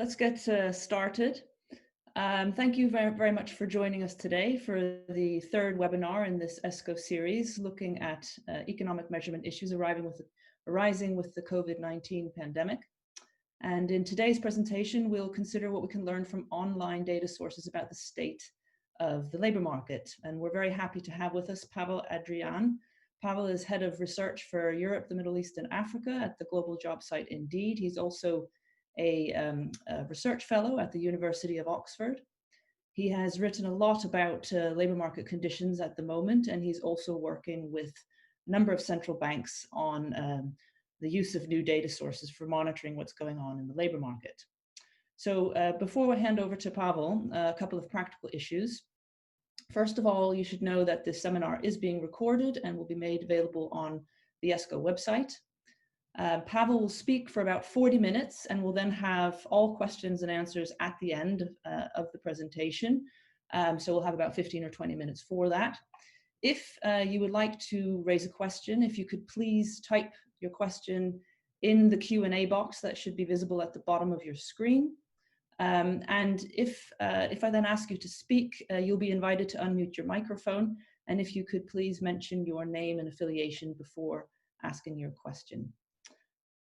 let's get started. Thank you very much for joining us today for the third webinar in this ESCoE series, looking at economic measurement issues arising with the COVID-19 pandemic. And in today's presentation, we'll consider what we can learn from online data sources about the state of the labor market. And we're very happy to have with us Pawel Adrjan. Pawel is head of research for Europe, the Middle East and Africa at the global job site Indeed. He's also a research fellow at the University of Oxford. He has written a lot about labor market conditions at the moment, and he's also working with a number of central banks on the use of new data sources for monitoring what's going on in the labor market. So before we hand over to Pawel, a couple of practical issues. First of all, you should know that this seminar is being recorded and will be made available on the ESCoE website. Pawel will speak for about 40 minutes and will then have all questions and answers at the end of the presentation. So we'll have about 15 or 20 minutes for that. If you would like to raise a question, if you could please type your question in the Q&A box that should be visible at the bottom of your screen. And if I then ask you to speak, you'll be invited to unmute your microphone. And if you could please mention your name and affiliation before asking your question.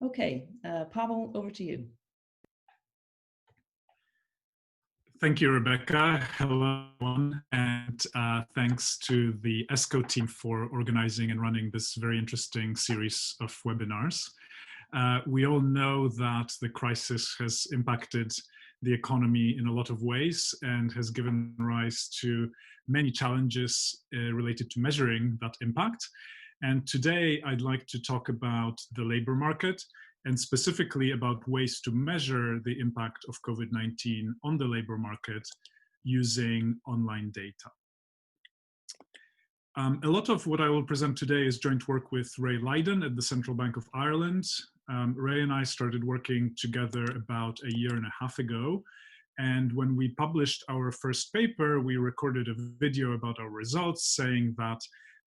Okay, Pawel, over to you. Thank you, Rebecca. Hello, everyone, and thanks to the ESCoE team for organizing and running this very interesting series of webinars. We all know that the crisis has impacted the economy in a lot of ways and has given rise to many challenges related to measuring that impact. And today I'd like to talk about the labor market and specifically about ways to measure the impact of COVID-19 on the labor market using online data. A lot of what I will present today is joint work with Ray Lydon at the Central Bank of Ireland. Ray and I started working together about a year and a half ago. And when we published our first paper, we recorded a video about our results saying that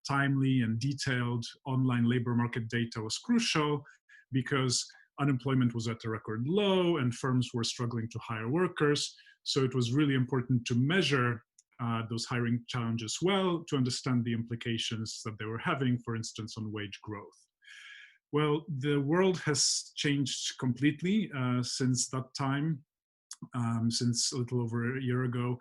timely and detailed online labor market data was crucial because unemployment was at a record low and firms were struggling to hire workers. So it was really important to measure those hiring challenges well to understand the implications that they were having, for instance, on wage growth. Well, the world has changed completely since that time, since a little over a year ago.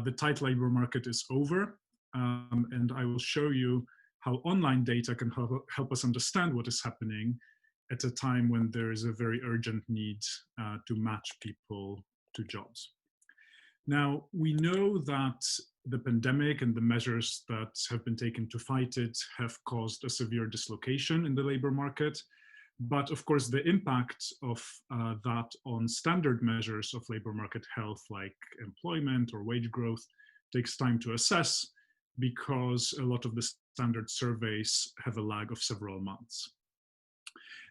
The tight labor market is over. And I will show you how online data can help us understand what is happening at a time when there is a very urgent need to match people to jobs. Now, we know that the pandemic and the measures that have been taken to fight it have caused a severe dislocation in the labor market. But of course, the impact of that on standard measures of labor market health, like employment or wage growth, takes time to assess, because a lot of the standard surveys have a lag of several months.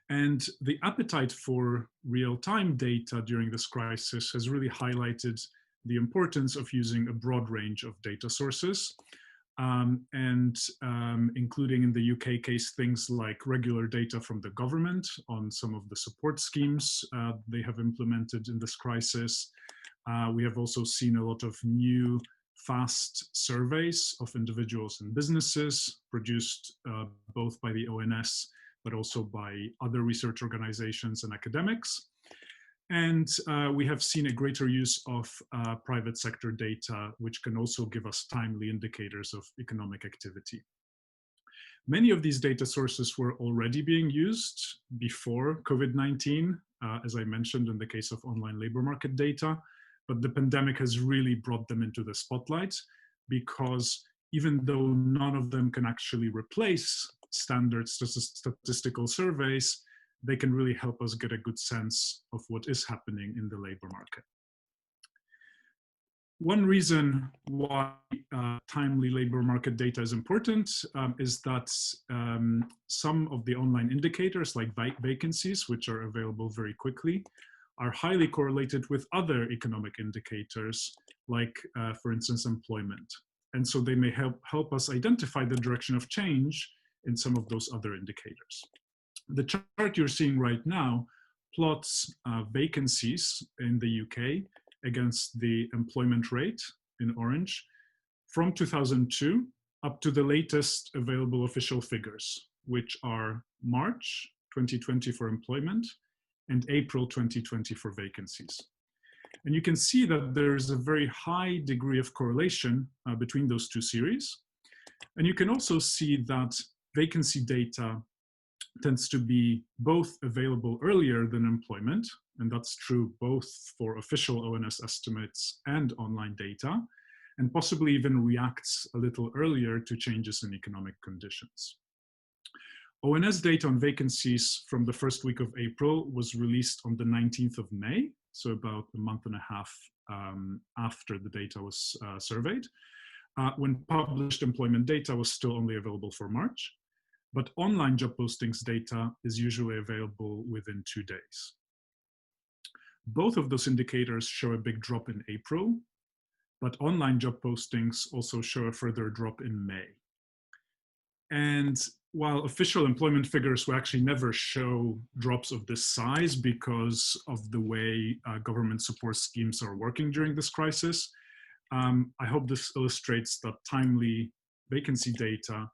And the appetite for real-time data during this crisis has really highlighted the importance of using a broad range of data sources, including in the UK case, things like regular data from the government on some of the support schemes they have implemented in this crisis. We have also seen a lot of new fast surveys of individuals and businesses produced both by the ONS, but also by other research organizations and academics. And we have seen a greater use of private sector data, which can also give us timely indicators of economic activity. Many of these data sources were already being used before COVID-19, as I mentioned in the case of online labor market data. But the pandemic has really brought them into the spotlight, because even though none of them can actually replace standard statistical surveys, they can really help us get a good sense of what is happening in the labor market. One reason why timely labor market data is important is that some of the online indicators, like vacancies, which are available very quickly, are highly correlated with other economic indicators, like, for instance, employment. And so they may help us identify the direction of change in some of those other indicators. The chart you're seeing right now plots vacancies in the UK against the employment rate in orange from 2002 up to the latest available official figures, which are March 2020 for employment and April 2020 for vacancies. And you can see that there is a very high degree of correlation between those two series. And you can also see that vacancy data tends to be both available earlier than employment, and that's true both for official ONS estimates and online data, and possibly even reacts a little earlier to changes in economic conditions. ONS data on vacancies from the first week of April was released on the 19th of May, so about a month and a half after the data was surveyed, when published employment data was still only available for March. But online job postings data is usually available within 2 days. Both of those indicators show a big drop in April, but online job postings also show a further drop in May. And while official employment figures will actually never show drops of this size because of the way government support schemes are working during this crisis, I hope this illustrates that timely vacancy data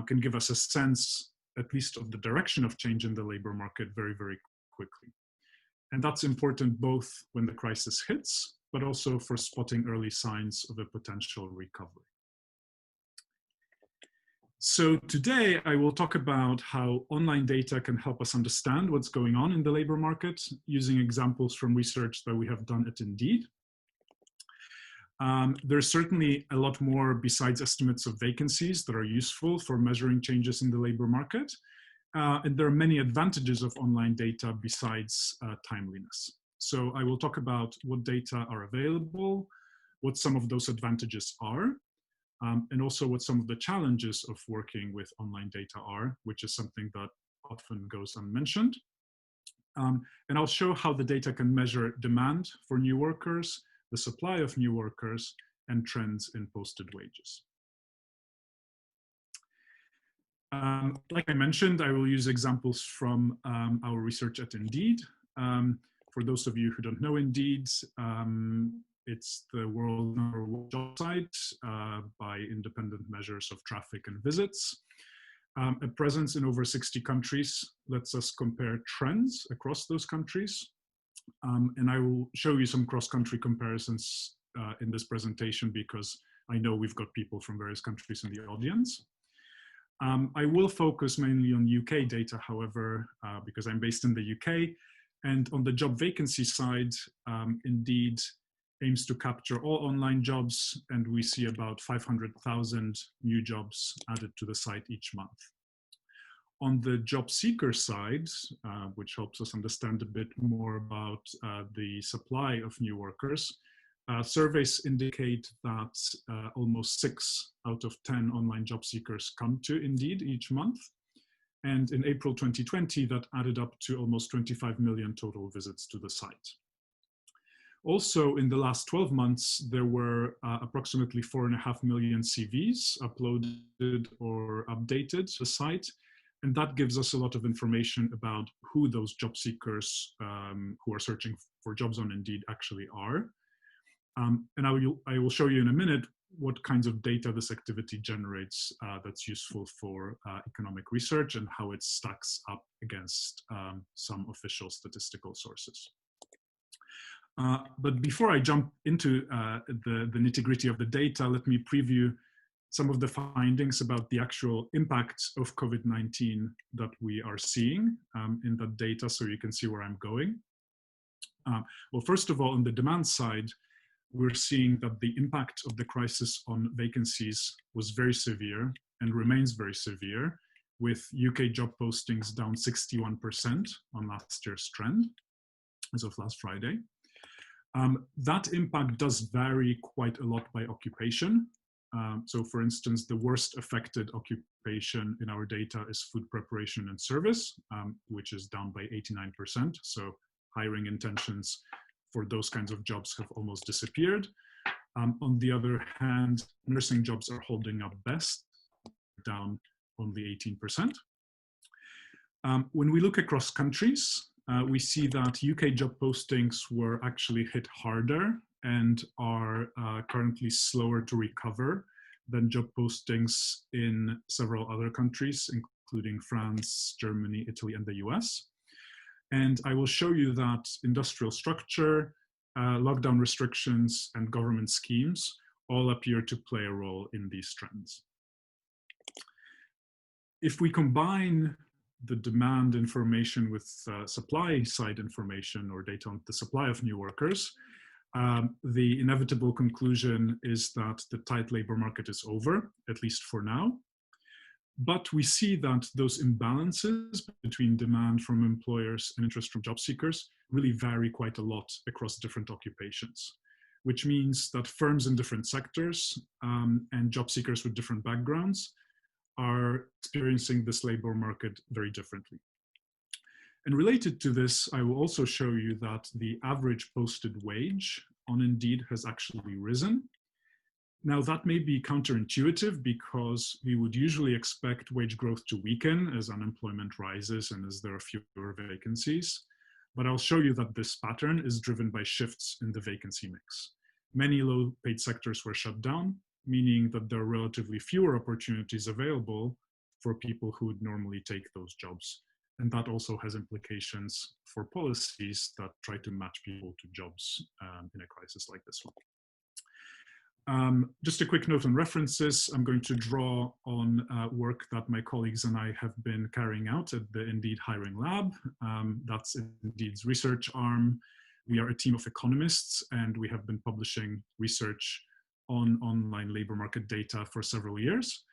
can give us a sense, at least of the direction of change in the labor market very, very quickly. And that's important both when the crisis hits, but also for spotting early signs of a potential recovery. So today I will talk about how online data can help us understand what's going on in the labor market using examples from research that we have done at Indeed. There's certainly a lot more besides estimates of vacancies that are useful for measuring changes in the labor market. And there are many advantages of online data besides timeliness. So I will talk about what data are available, what some of those advantages are, and also what some of the challenges of working with online data are, which is something that often goes unmentioned. And I'll show how the data can measure demand for new workers, the supply of new workers, and trends in posted wages. Like I mentioned, I will use examples from our research at Indeed. For those of you who don't know Indeed, it's the world's #1 job site by independent measures of traffic and visits. A presence in over 60 countries lets us compare trends across those countries. And I will show you some cross-country comparisons in this presentation because I know we've got people from various countries in the audience. I will focus mainly on UK data, however, because I'm based in the UK. And on the job vacancy side, Indeed aims to capture all online jobs, and we see about 500,000 new jobs added to the site each month. On the job seeker side, which helps us understand a bit more about the supply of new workers, surveys indicate that almost 6 out of 10 online job seekers come to Indeed each month. And in April 2020, that added up to almost 25 million total visits to the site. Also, in the last 12 months, there were approximately 4.5 million CVs uploaded or updated to the site. And that gives us a lot of information about who those job seekers who are searching for jobs on Indeed actually are. And I will show you in a minute what kinds of data this activity generates that's useful for economic research and how it stacks up against some official statistical sources. But before I jump into the nitty-gritty of the data, let me preview some of the findings about the actual impact of COVID-19 that we are seeing in that data, so you can see where I'm going. Well, first of all, on the demand side, we're seeing that the impact of the crisis on vacancies was very severe and remains very severe, with UK job postings down 61% on last year's trend as of last Friday. That impact does vary quite a lot by occupation. So for instance, the worst affected occupation in our data is food preparation and service, which is down by 89%. So hiring intentions for those kinds of jobs have almost disappeared. On the other hand, nursing jobs are holding up best, down only 18%. When we look across countries, we see that UK job postings were actually hit harder and are currently slower to recover than job postings in several other countries, including France, Germany, Italy, and the US. And I will show you that industrial structure, lockdown restrictions, and government schemes all appear to play a role in these trends. If we combine the demand information with supply side information or data on the supply of new workers, the inevitable conclusion is that the tight labor market is over, at least for now. But we see that those imbalances between demand from employers and interest from job seekers really vary quite a lot across different occupations, which means that firms in different sectors and job seekers with different backgrounds are experiencing this labor market very differently. And related to this, I will also show you that the average posted wage on Indeed has actually risen. Now, that may be counterintuitive because we would usually expect wage growth to weaken as unemployment rises and as there are fewer vacancies. But I'll show you that this pattern is driven by shifts in the vacancy mix. Many low-paid sectors were shut down, meaning that there are relatively fewer opportunities available for people who would normally take those jobs. And that also has implications for policies that try to match people to jobs in a crisis like this one. Just a quick note on references. I'm going to draw on work that my colleagues and I have been carrying out at the Indeed Hiring Lab. That's Indeed's research arm. We are a team of economists, and we have been publishing research on online labor market data for several years.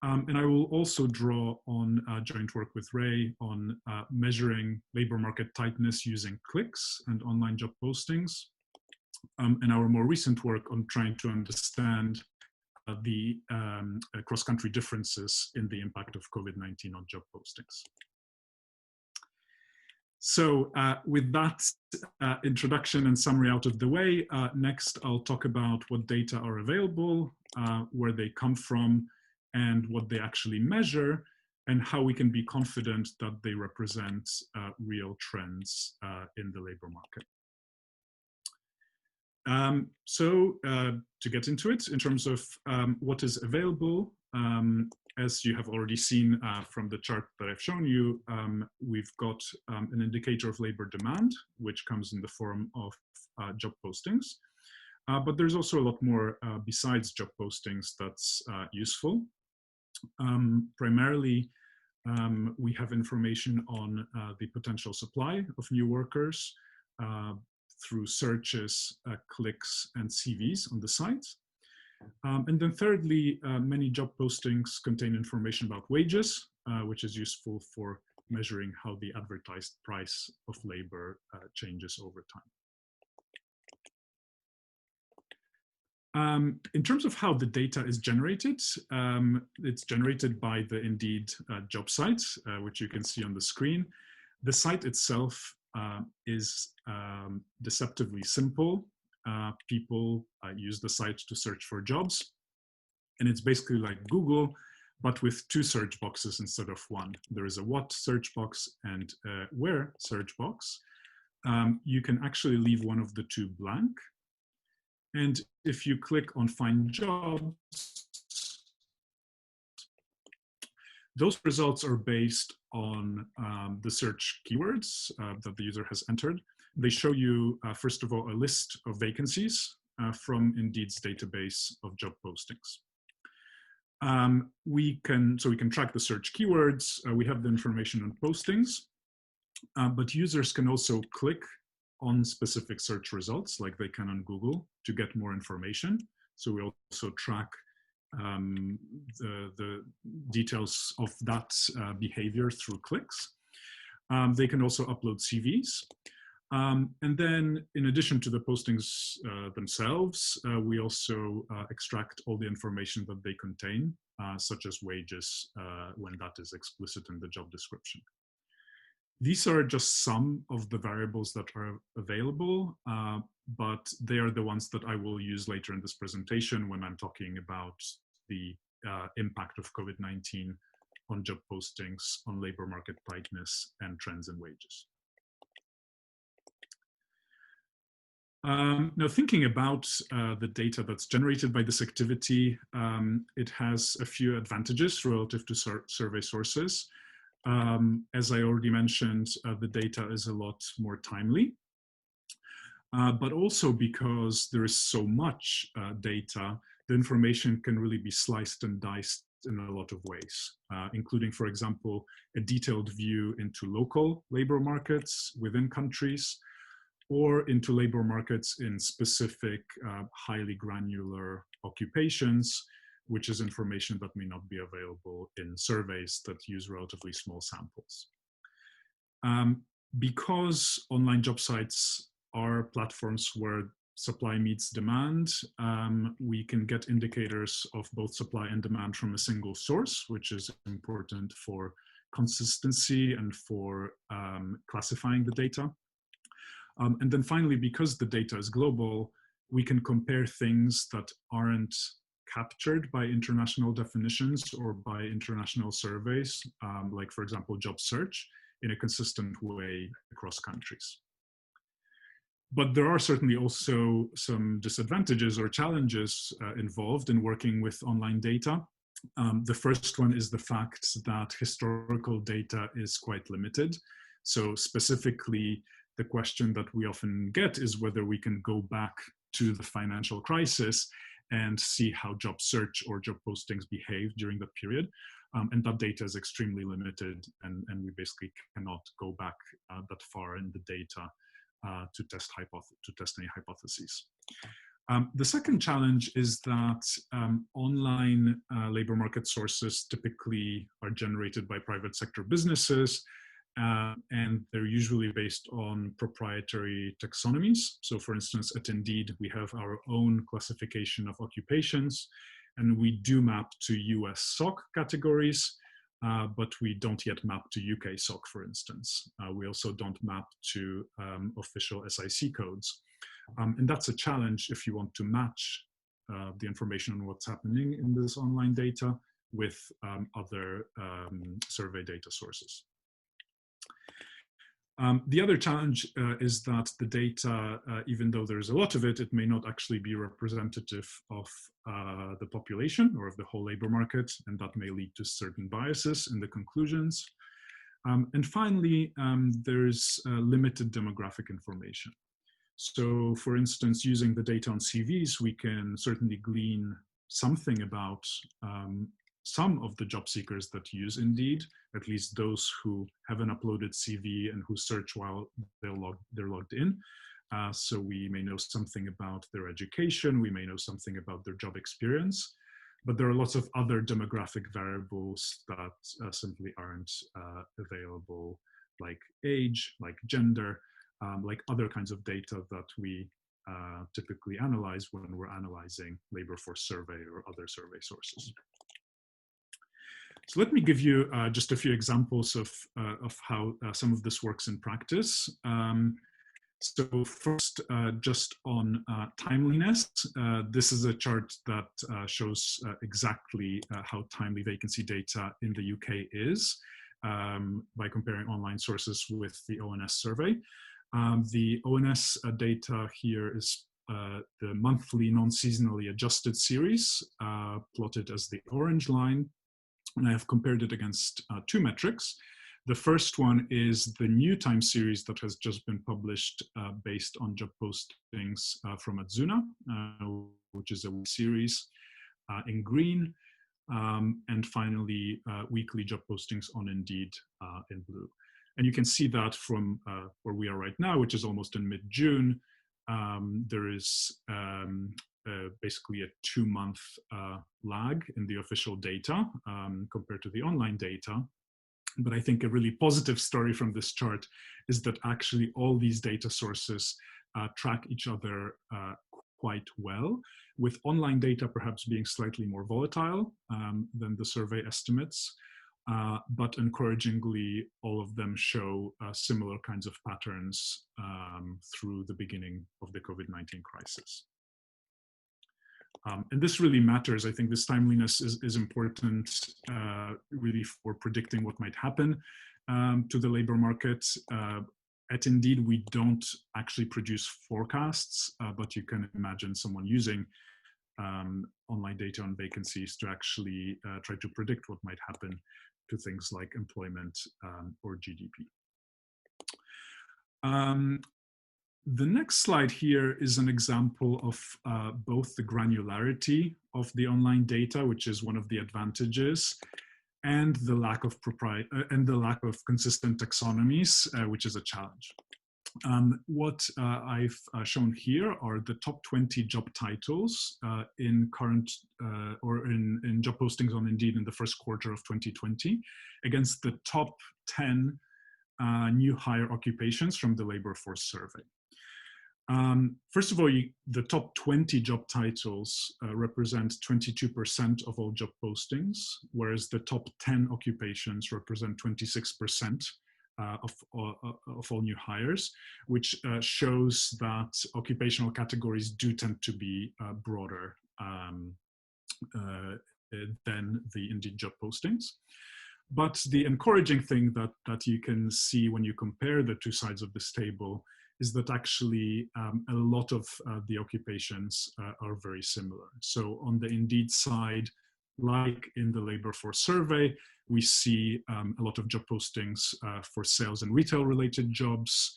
And I will also draw on joint work with Ray on measuring labor market tightness using clicks and online job postings. And our more recent work on trying to understand the cross-country differences in the impact of COVID-19 on job postings. So with that introduction and summary out of the way, next I'll talk about what data are available, where they come from, and what they actually measure, and how we can be confident that they represent real trends in the labor market. To get into it, in terms of what is available, as you have already seen from the chart that I've shown you, we've got an indicator of labor demand, which comes in the form of job postings. But there's also a lot more besides job postings that's useful. Primarily, we have information on the potential supply of new workers through searches, clicks, and CVs on the site. And then thirdly, many job postings contain information about wages, which is useful for measuring how the advertised price of labor changes over time. In terms of how the data is generated, it's generated by the Indeed job site, which you can see on the screen. The site itself is deceptively simple. People use the site to search for jobs, and it's basically like Google, but with two search boxes instead of one. There is a what search box and a where search box. You can actually leave one of the two blank. And if you click on Find Jobs, those results are based on the search keywords that the user has entered. They show you, first of all, a list of vacancies from Indeed's database of job postings. We can track the search keywords. We have the information on postings, but users can also click on specific search results like they can on Google to get more information. So we also track the details of that behavior through clicks. They can also upload CVs. And then in addition to the postings themselves, we also extract all the information that they contain, such as wages, when that is explicit in the job description. These are just some of the variables that are available, but they are the ones that I will use later in this presentation when I'm talking about the impact of COVID-19 on job postings, on labor market tightness, and trends in wages. Now, thinking about the data that's generated by this activity, it has a few advantages relative to survey sources. As I already mentioned, the data is a lot more timely, but also because there is so much data, the information can really be sliced and diced in a lot of ways, including, for example, a detailed view into local labor markets within countries, or into labor markets in specific highly granular occupations, which is information that may not be available in surveys that use relatively small samples. Because online job sites are platforms where supply meets demand, we can get indicators of both supply and demand from a single source, which is important for consistency and for classifying the data. And then finally, because the data is global, we can compare things that aren't captured by international definitions or by international surveys, like, for example, job search, in a consistent way across countries. But there are certainly also some disadvantages or challenges involved in working with online data. The first one is the fact that historical data is quite limited. So specifically, the question that we often get is whether we can go back to the financial crisis and see how job search or job postings behaved during that period. And that data is extremely limited, and we basically cannot go back that far in the data to test any hypotheses. The second challenge is that online labor market sources typically are generated by private sector businesses, and they're usually based on proprietary taxonomies. So for instance, at Indeed, we have our own classification of occupations, and we do map to US SOC categories, but we don't yet map to UK SOC, for instance. We also don't map to official SIC codes. And that's a challenge if you want to match the information on what's happening in this online data with other survey data sources. The other challenge is that the data, even though there's a lot of it, it may not actually be representative of the population or of the whole labor market, and that may lead to certain biases in the conclusions. And finally, there's limited demographic information. So for instance, using the data on CVs, we can certainly glean something about some of the job seekers that use Indeed, at least those who have an uploaded CV and who search while they're logged in. So we may know something about their education, we may know something about their job experience, but there are lots of other demographic variables that simply aren't available, like age, like gender, like other kinds of data that we typically analyze when we're analyzing labor force survey or other survey sources. So let me give you just a few examples of how some of this works in practice. So first, just on timeliness, this is a chart that shows exactly how timely vacancy data in the UK is by comparing online sources with the ONS survey. The ONS data here is the monthly non-seasonally adjusted series, plotted as the orange line. And I have compared it against two metrics. The first one is the new time series that has just been published based on job postings from Atzuna, which is a series in green. And finally, weekly job postings on Indeed in blue. And you can see that from where we are right now, which is almost in mid-June, there is basically a 2-month lag in the official data compared to the online data. But I think a really positive story from this chart is that actually all these data sources track each other quite well, with online data perhaps being slightly more volatile than the survey estimates. But encouragingly, all of them show similar kinds of patterns through the beginning of the COVID-19 crisis. And this really matters. I think this timeliness is important really for predicting what might happen to the labor market. at Indeed, we don't actually produce forecasts, but you can imagine someone using online data on vacancies to actually try to predict what might happen to things like employment or GDP. The next slide here is an example of both the granularity of the online data, which is one of the advantages, and the lack of consistent taxonomies, which is a challenge. What I've shown here are the top 20 job titles in current or in job postings on Indeed in the first quarter of 2020 against the top 10 new hire occupations from the labor force survey. First of all, the top 20 job titles represent 22% of all job postings, whereas the top 10 occupations represent 26% of all new hires, which shows that occupational categories do tend to be broader than the Indeed job postings. But the encouraging thing that you can see when you compare the two sides of this table is that actually a lot of the occupations are very similar. So on the Indeed side, like in the labor force survey, we see a lot of job postings for sales and retail related jobs,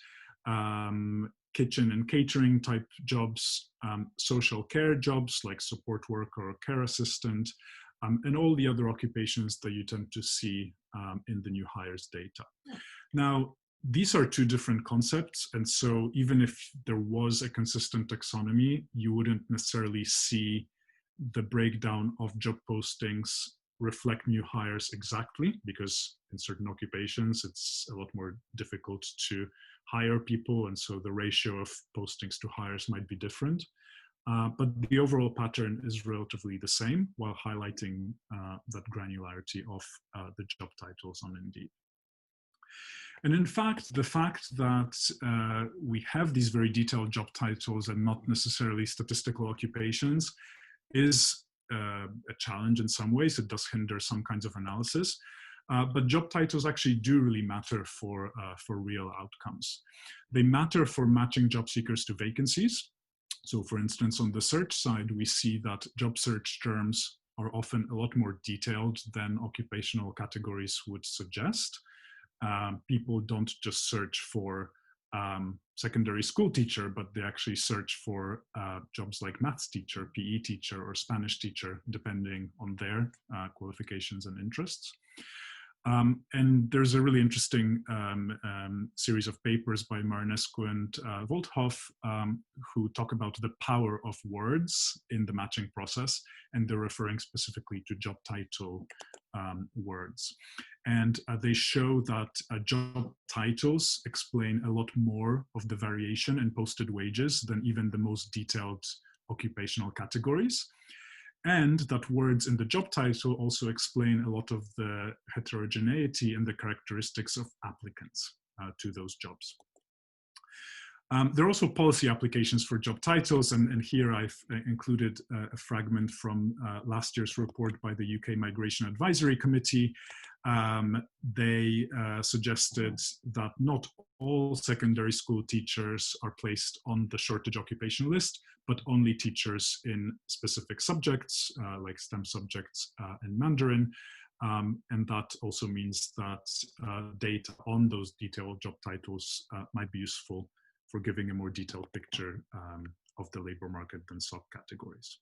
kitchen and catering type jobs, social care jobs like support worker or care assistant, and all the other occupations that you tend to see in the new hires data. Now, these are two different concepts, and so even if there was a consistent taxonomy, you wouldn't necessarily see the breakdown of job postings reflect new hires exactly, because in certain occupations it's a lot more difficult to hire people, and so the ratio of postings to hires might be different. But the overall pattern is relatively the same, while highlighting that granularity of the job titles on Indeed. And in fact, the fact that we have these very detailed job titles and not necessarily statistical occupations is a challenge in some ways. It does hinder some kinds of analysis. But job titles actually do really matter for real outcomes. They matter for matching job seekers to vacancies. So for instance, on the search side, we see that job search terms are often a lot more detailed than occupational categories would suggest. People don't just search for secondary school teacher, but they actually search for jobs like maths teacher, PE teacher, or Spanish teacher, depending on their qualifications and interests. And there's a really interesting series of papers by Marinescu and Volthoff who talk about the power of words in the matching process, and they're referring specifically to job title words. And they show that job titles explain a lot more of the variation in posted wages than even the most detailed occupational categories. And that words in the job title also explain a lot of the heterogeneity and the characteristics of applicants to those jobs. There are also policy applications for job titles, and here I've included a fragment from last year's report by the UK Migration Advisory Committee. They suggested that not all secondary school teachers are placed on the shortage occupation list, but only teachers in specific subjects like STEM subjects and Mandarin. And that also means that data on those detailed job titles might be useful for giving a more detailed picture of the labor market than subcategories.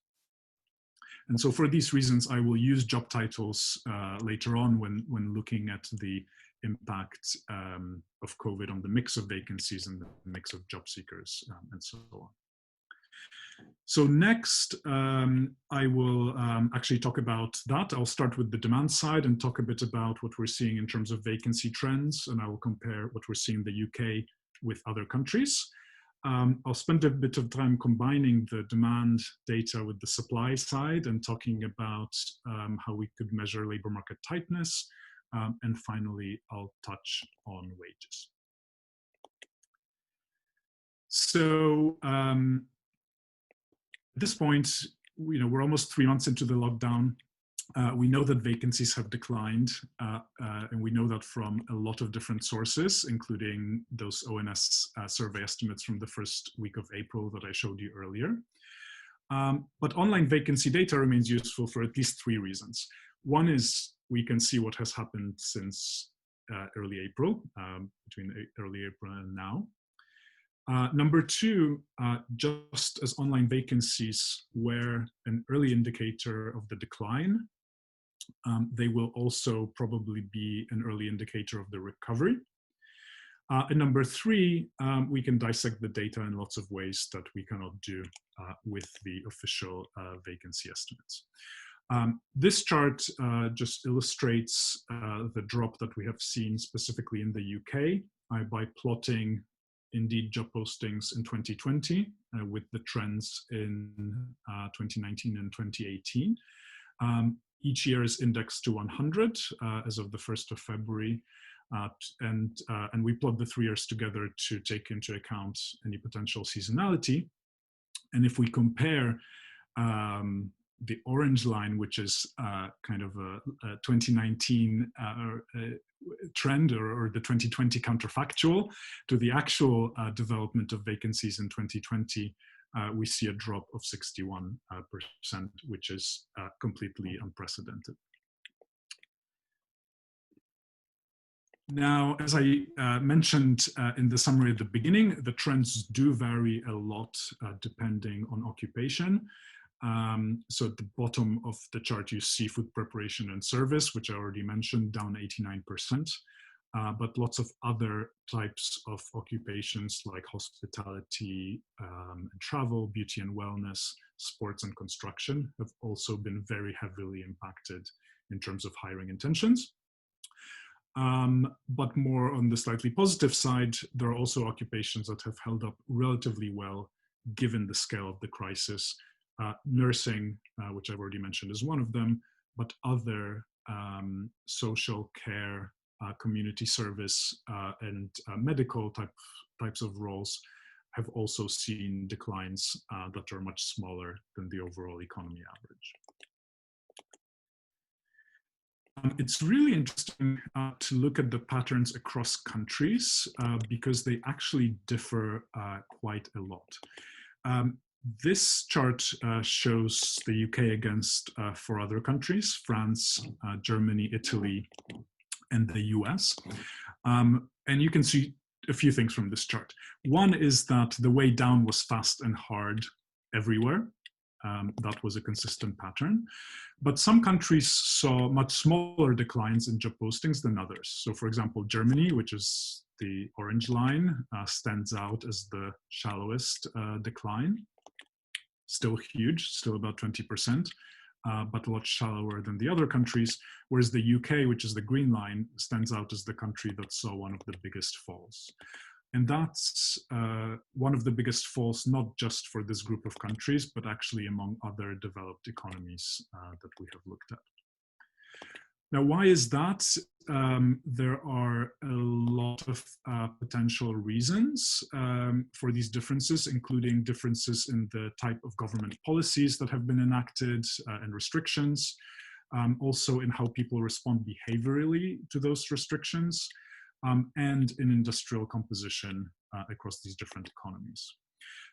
And so for these reasons, I will use job titles later on when looking at the impact of COVID on the mix of vacancies and the mix of job seekers and so on. So next, I will actually talk about that. I'll start with the demand side and talk a bit about what we're seeing in terms of vacancy trends, and I will compare what we're seeing in the UK with other countries. I'll spend a bit of time combining the demand data with the supply side and talking about how we could measure labor market tightness. And finally, I'll touch on wages. So at this point, we're almost 3 months into the lockdown. We know that vacancies have declined, and we know that from a lot of different sources, including those ONS survey estimates from the first week of April that I showed you earlier. But online vacancy data remains useful for at least 3 reasons. One is we can see what has happened since early April, between early April and now. Number 2, just as online vacancies were an early indicator of the decline, they will also probably be an early indicator of the recovery. And number 3, we can dissect the data in lots of ways that we cannot do with the official vacancy estimates. This chart just illustrates the drop that we have seen specifically in the UK by plotting Indeed job postings in 2020 with the trends in 2019 and 2018. Each year is indexed to 100 as of the 1st of February. And we plot the 3 years together to take into account any potential seasonality. And if we compare the orange line, which is kind of a 2019 trend or the 2020 counterfactual, to the actual development of vacancies in 2020, we see a drop of 61%, which is completely unprecedented. Now, as I mentioned in the summary at the beginning, the trends do vary a lot depending on occupation. So at the bottom of the chart, you see food preparation and service, which I already mentioned, down 89%. But lots of other types of occupations like hospitality and travel, beauty and wellness, sports and construction have also been very heavily impacted in terms of hiring intentions. But more on the slightly positive side, there are also occupations that have held up relatively well given the scale of the crisis. Nursing, which I've already mentioned, is one of them, but other social care, community service, and medical types of roles have also seen declines that are much smaller than the overall economy average. It's really interesting to look at the patterns across countries because they actually differ quite a lot. This chart shows the UK against 4 other countries, France, Germany, Italy, and the US. And you can see a few things from this chart. One is that the way down was fast and hard everywhere. That was a consistent pattern. But some countries saw much smaller declines in job postings than others. So for example, Germany, which is the orange line, stands out as the shallowest decline. Still huge, still about 20%, but a lot shallower than the other countries, whereas the UK, which is the green line, stands out as the country that saw one of the biggest falls. And that's one of the biggest falls, not just for this group of countries, but actually among other developed economies that we have looked at. Now, why is that? There are a lot of potential reasons for these differences, including differences in the type of government policies that have been enacted and restrictions, also in how people respond behaviorally to those restrictions, and in industrial composition across these different economies.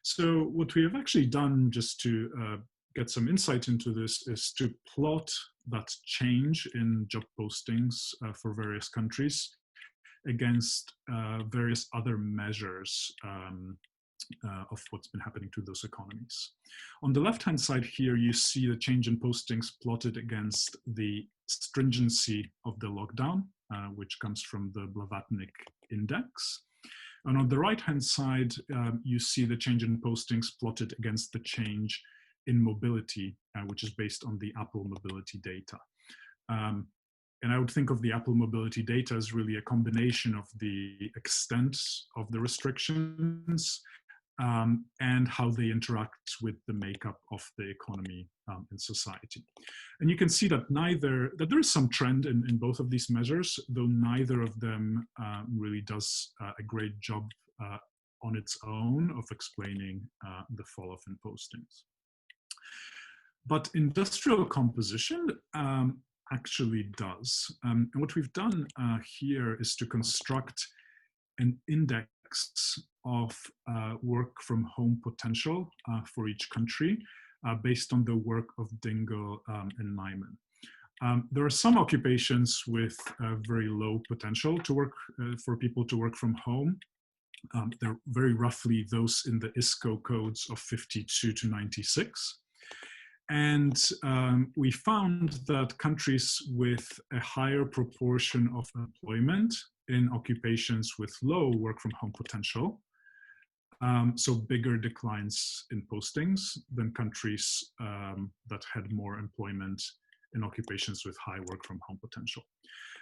So what we have actually done, just to get some insight into this, is to plot that change in job postings for various countries against various other measures of what's been happening to those economies. On the left-hand side here, you see the change in postings plotted against the stringency of the lockdown, which comes from the Blavatnik index. And on the right-hand side, you see the change in postings plotted against the change in mobility, which is based on the Apple mobility data. And I would think of the Apple mobility data as really a combination of the extent of the restrictions and how they interact with the makeup of the economy and society. And you can see that that there is some trend in both of these measures, though neither of them really does a great job on its own of explaining the fall off in postings. But industrial composition actually does. And what we've done here is to construct an index of work from home potential for each country based on the work of Dingle and Nyman. There are some occupations with very low potential to work for people to work from home. They're very roughly those in the ESCoE codes of 52 to 96. And we found that countries with a higher proportion of employment in occupations with low work from home potential, so bigger declines in postings than countries that had more employment in occupations with high work from home potential.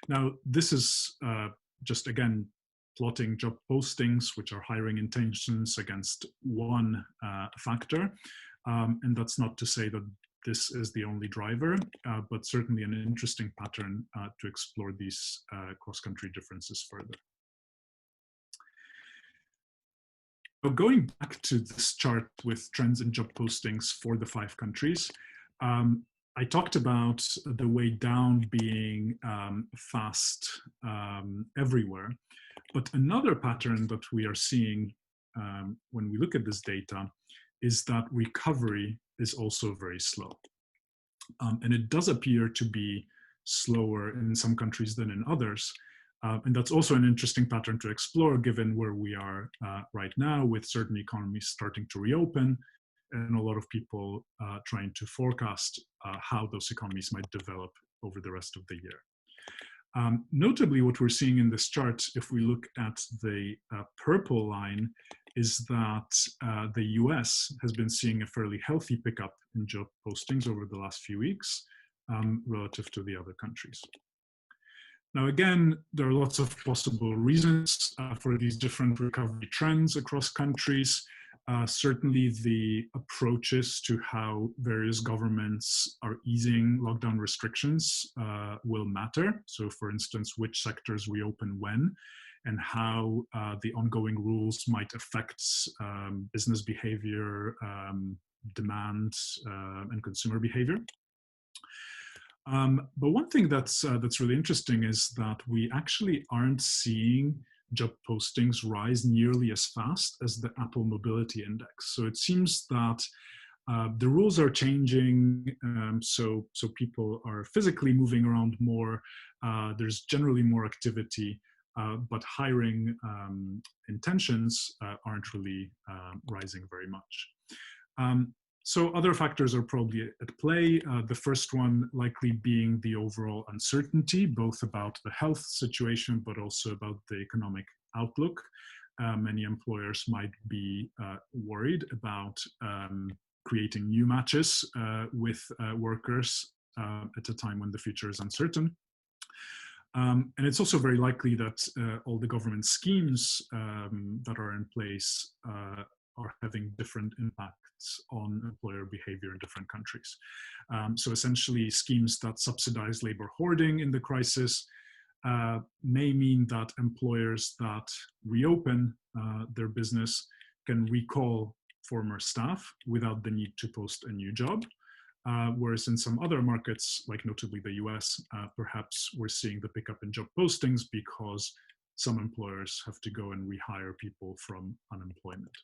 Now, this is just, again, plotting job postings, which are hiring intentions, against one factor. And that's not to say that this is the only driver, but certainly an interesting pattern to explore these cross-country differences further. So going back to this chart with trends in job postings for the 5 countries, I talked about the way down being fast everywhere, but another pattern that we are seeing when we look at this data is that recovery is also very slow. And it does appear to be slower in some countries than in others. And that's also an interesting pattern to explore given where we are right now, with certain economies starting to reopen and a lot of people trying to forecast how those economies might develop over the rest of the year. Notably, what we're seeing in this chart, if we look at the purple line, is that the US has been seeing a fairly healthy pickup in job postings over the last few weeks relative to the other countries. Now, again, there are lots of possible reasons for these different recovery trends across countries. Certainly the approaches to how various governments are easing lockdown restrictions will matter. So for instance, which sectors reopen when, and how the ongoing rules might affect business behavior, demand, and consumer behavior. But one thing that's really interesting is that we actually aren't seeing job postings rise nearly as fast as the Apple Mobility Index. So it seems that the rules are changing, so people are physically moving around more. There's generally more activity, but hiring intentions aren't really rising very much. So other factors are probably at play. The first one likely being the overall uncertainty, both about the health situation, but also about the economic outlook. Many employers might be worried about creating new matches with workers at a time when the future is uncertain. And it's also very likely that all the government schemes that are in place are having different impacts on employer behavior in different countries. So essentially, schemes that subsidize labor hoarding in the crisis may mean that employers that reopen their business can recall former staff without the need to post a new job. Whereas in some other markets, like notably the US, perhaps we're seeing the pickup in job postings because some employers have to go and rehire people from unemployment.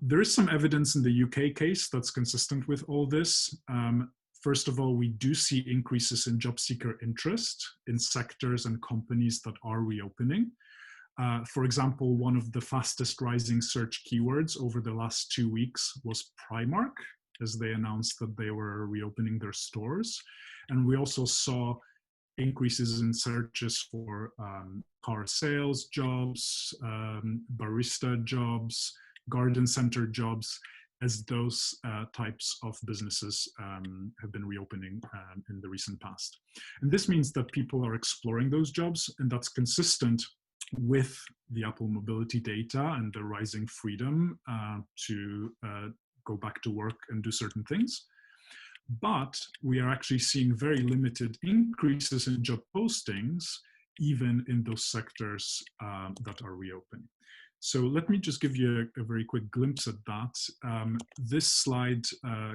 There is some evidence in the UK case that's consistent with all this. First of all, we do see increases in job seeker interest in sectors and companies that are reopening. For example, one of the fastest rising search keywords over the last 2 weeks was Primark, as they announced that they were reopening their stores. And we also saw increases in searches for car sales jobs, barista jobs, garden center jobs, as those types of businesses have been reopening in the recent past. And this means that people are exploring those jobs, and that's consistent with the Apple Mobility data and the rising freedom to go back to work and do certain things. But we are actually seeing very limited increases in job postings, even in those sectors that are reopening. So let me just give you a very quick glimpse at that. This slide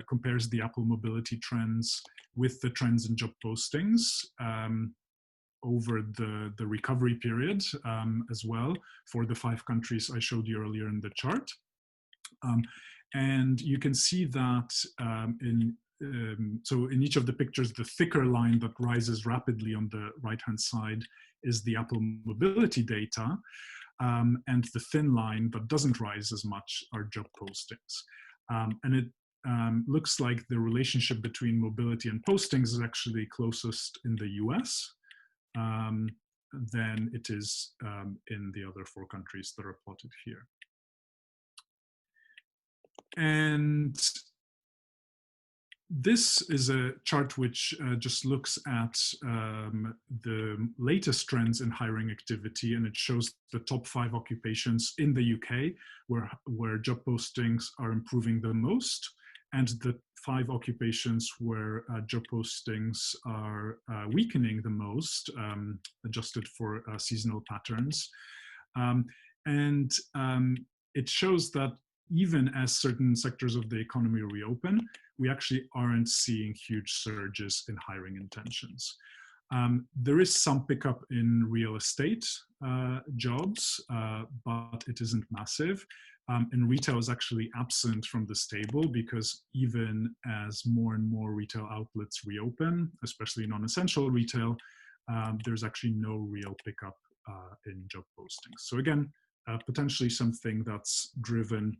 compares the Apple mobility trends with the trends in job postings over the recovery period as well for the 5 countries I showed you earlier in the chart. And you can see that so in each of the pictures, the thicker line that rises rapidly on the right-hand side is the Apple mobility data. And the thin line that doesn't rise as much are job postings. And it looks like the relationship between mobility and postings is actually closest in the US than it is in the other 4 countries that are plotted here. And this is a chart which just looks at the latest trends in hiring activity, and it shows the top 5 occupations in the UK where job postings are improving the most, and the 5 occupations where job postings are weakening the most, adjusted for seasonal patterns. It shows that even as certain sectors of the economy reopen, we actually aren't seeing huge surges in hiring intentions. There is some pickup in real estate jobs, but it isn't massive. And retail is actually absent from this table because even as more and more retail outlets reopen, especially non-essential retail, there's actually no real pickup in job postings. So again, potentially something that's driven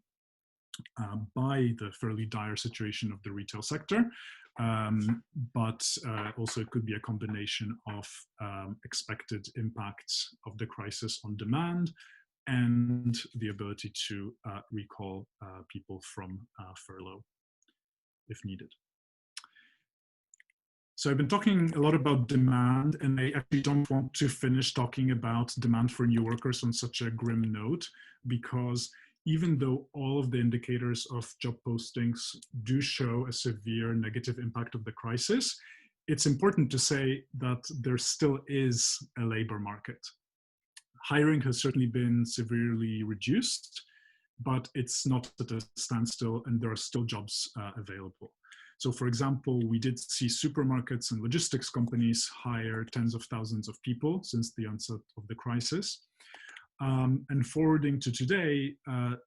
by the fairly dire situation of the retail sector, but also it could be a combination of expected impacts of the crisis on demand and the ability to recall people from furlough if needed. So I've been talking a lot about demand, and I actually don't want to finish talking about demand for new workers on such a grim note, because even though all of the indicators of job postings do show a severe negative impact of the crisis, it's important to say that there still is a labor market. Hiring has certainly been severely reduced, but it's not at a standstill, and there are still jobs available. So for example, we did see supermarkets and logistics companies hire tens of thousands of people since the onset of the crisis. And forwarding to today,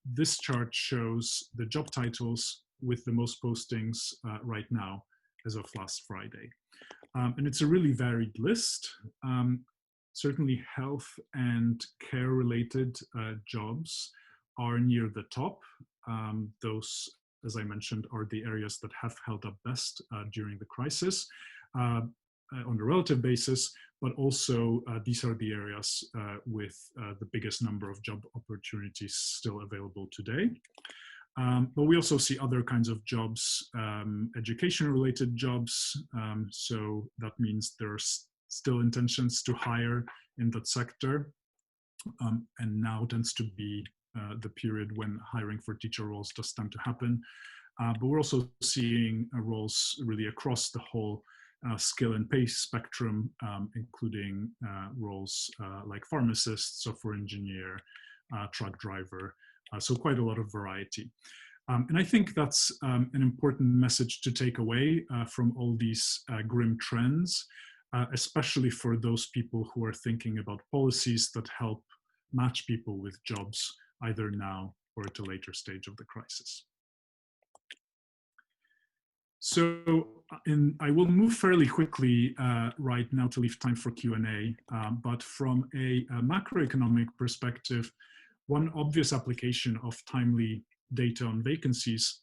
this chart shows the job titles with the most postings right now as of last Friday. And it's a really varied list. Certainly health and care related jobs are near the top. Those, as I mentioned, are the areas that have held up best during the crisis on a relative basis, but also these are the areas with the biggest number of job opportunities still available today. But we also see other kinds of jobs, education-related jobs. So that means there's still intentions to hire in that sector. And now tends to be the period when hiring for teacher roles does tend to happen. But we're also seeing roles really across the whole skill and pay spectrum, including roles like pharmacist, software engineer, truck driver. So quite a lot of variety. And I think that's an important message to take away from all these grim trends, especially for those people who are thinking about policies that help match people with jobs either now or at a later stage of the crisis. So I will move fairly quickly right now to leave time for Q&A, but from a macroeconomic perspective, one obvious application of timely data on vacancies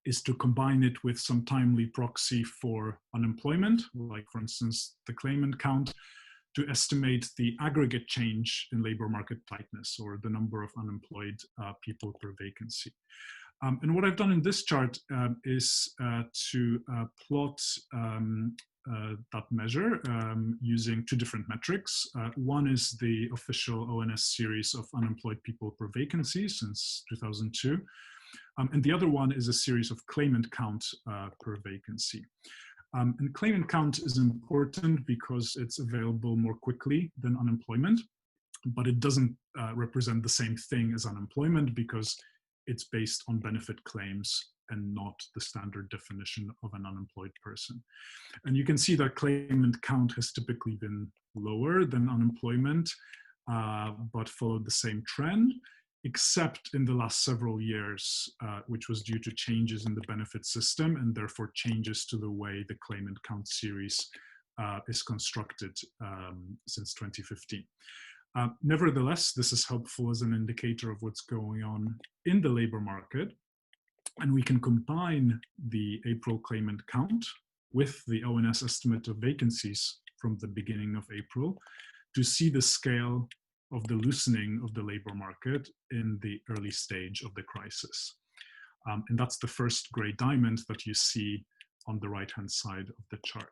is to combine it with some timely proxy for unemployment, like for instance, the claimant count, to estimate the aggregate change in labor market tightness, or the number of unemployed people per vacancy. And what I've done in this chart is to plot that measure using 2 different metrics. One is the official ONS series of unemployed people per vacancy since 2002. And the other one is a series of claimant count per vacancy. And claimant count is important because it's available more quickly than unemployment. but it doesn't represent the same thing as unemployment because it's based on benefit claims and not the standard definition of an unemployed person. And you can see that claimant count has typically been lower than unemployment, but followed the same trend, except in the last several years, which was due to changes in the benefit system and therefore changes to the way the claimant count series is constructed since 2015. Nevertheless, this is helpful as an indicator of what's going on in the labor market. And we can combine the April claimant count with the ONS estimate of vacancies from the beginning of April to see the scale of the loosening of the labor market in the early stage of the crisis. And that's the first gray diamond that you see on the right-hand side of the chart.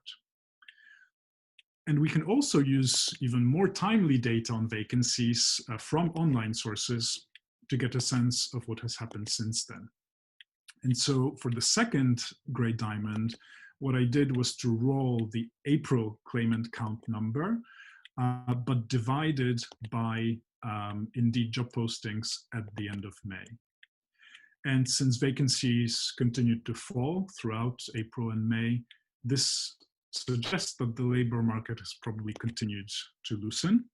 And we can also use even more timely data on vacancies from online sources to get a sense of what has happened since then. And so for the second gray diamond, what I did was to roll the April claimant count number, but divided by Indeed job postings at the end of May. And since vacancies continued to fall throughout April and May, this suggests that the labor market has probably continued to loosen,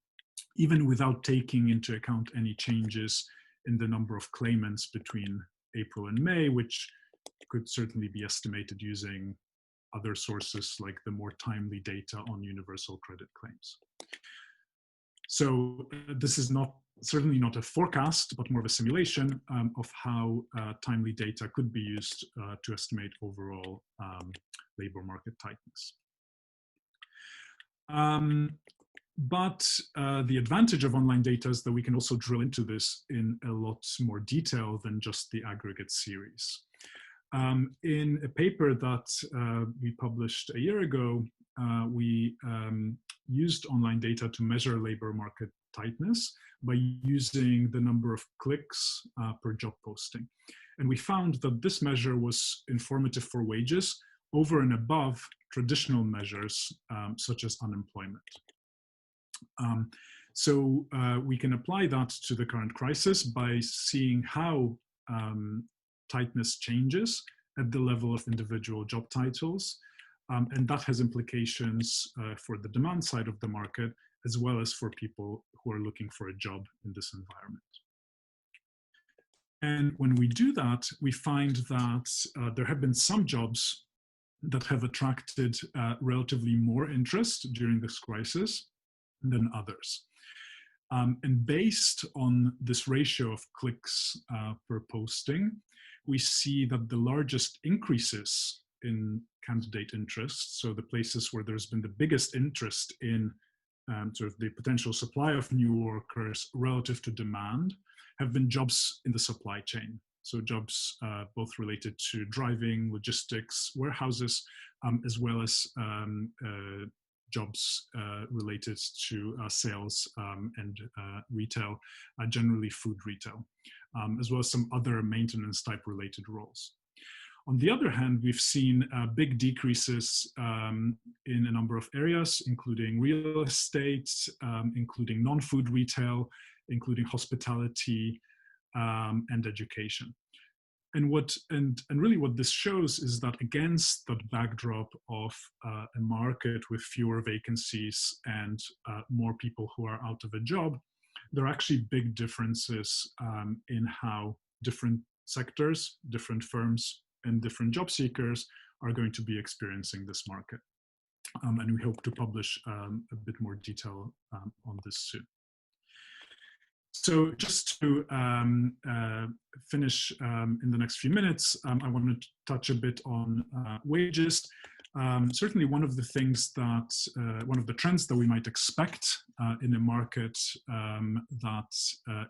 even without taking into account any changes in the number of claimants between April and May, which could certainly be estimated using other sources like the more timely data on universal credit claims. So this is certainly not a forecast, but more of a simulation of how timely data could be used to estimate overall labor market tightness. But the advantage of online data is that we can also drill into this in a lot more detail than just the aggregate series. In a paper that we published a year ago, we used online data to measure labor market tightness by using the number of clicks per job posting. And we found that this measure was informative for wages over and above traditional measures such as unemployment. So we can apply that to the current crisis by seeing how tightness changes at the level of individual job titles. And that has implications for the demand side of the market, as well as for people who are looking for a job in this environment. And when we do that, we find that there have been some jobs that have attracted relatively more interest during this crisis than others. And based on this ratio of clicks per posting, we see that the largest increases in candidate interest, so the places where there's been the biggest interest in sort of the potential supply of new workers relative to demand, have been jobs in the supply chain. So jobs both related to driving, logistics, warehouses, as well as jobs related to sales and retail, generally food retail, as well as some other maintenance type related roles. On the other hand, we've seen big decreases in a number of areas, including real estate, including non-food retail, including hospitality and education. And really what this shows is that against that backdrop of a market with fewer vacancies and more people who are out of a job, there are actually big differences in how different sectors, different firms, and different job seekers are going to be experiencing this market. And we hope to publish a bit more detail on this soon. So just to finish in the next few minutes, I want to touch a bit on wages. Certainly one of the things that, one of the trends that we might expect in a market that